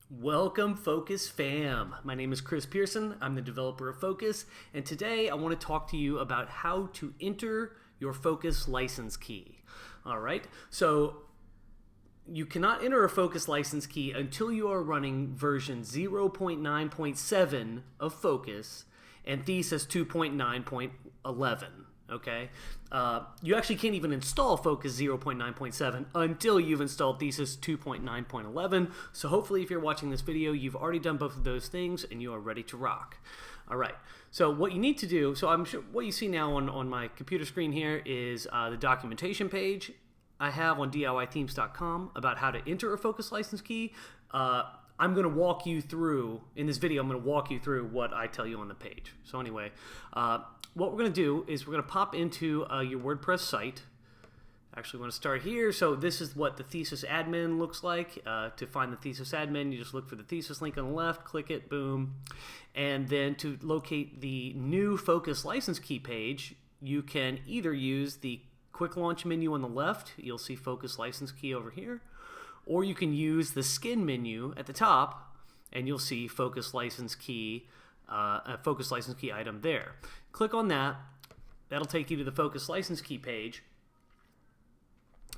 Welcome, Focus fam. My name is Chris Pearson. I'm the developer of Focus, and today I want to talk to you about how to enter your Focus license key. All right, so you cannot enter a Focus license key until you are running version 0.9.7 of Focus and Thesis 2.9.11. Okay, you actually can't even install Focus 0.9.7 until you've installed Thesis 2.9.11. So hopefully if you're watching this video, you've already done both of those things and you are ready to rock. All right, so what you need to do, so I'm sure what you see now on my computer screen here is the documentation page I have on DIYthemes.com about how to enter a Focus license key. I'm going to walk you through, in this video, I'm going to walk you through what I tell you on the page. So anyway, what we're going to do is we're going to pop into your WordPress site. Actually, we want to start here. So this is what the Thesis admin looks like. To find the Thesis admin, you just look for the Thesis link on the left, click it, boom. And then to locate the new Focus license key page, you can either use the quick launch menu on the left. You'll see Focus license key over here. Or you can use the skin menu at the top, and you'll see Focus license key, a Focus license key item there. Click on that. That'll take you to the Focus license key page.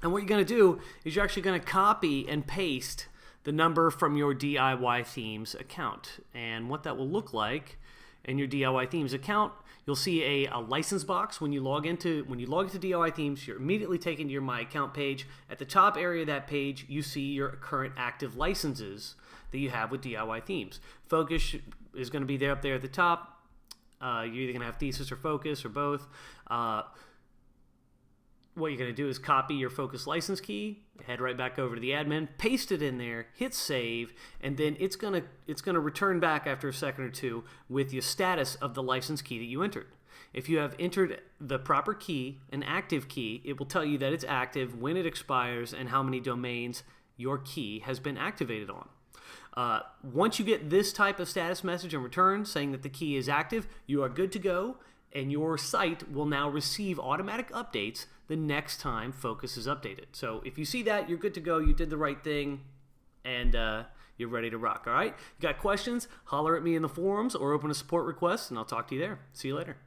And what you're going to do is you're actually going to copy and paste the number from your DIY Themes account. And what that will look like in your DIY Themes account, you'll see a license box when you log into DIY Themes. You're immediately taken to your My Account page. At the top area of that page, you see your current active licenses that you have with DIY Themes. Focus is going to be there up there at the top. You're either going to have Thesis or Focus or both. What you're going to do is copy your Focus license key, head right back over to the admin, paste it in there, hit save, and then it's going to return back after a second or two with the status of the license key that you entered. If you have entered the proper key, an active key, it will tell you that it's active, when it expires, and how many domains your key has been activated on. Once you get this type of status message in return saying that the key is active, you are good to go, and your site will now receive automatic updates the next time Focus is updated. So if you see that, you're good to go, you did the right thing, and you're ready to rock, all right? You got questions? Holler at me in the forums or open a support request, and I'll talk to you there. See you later.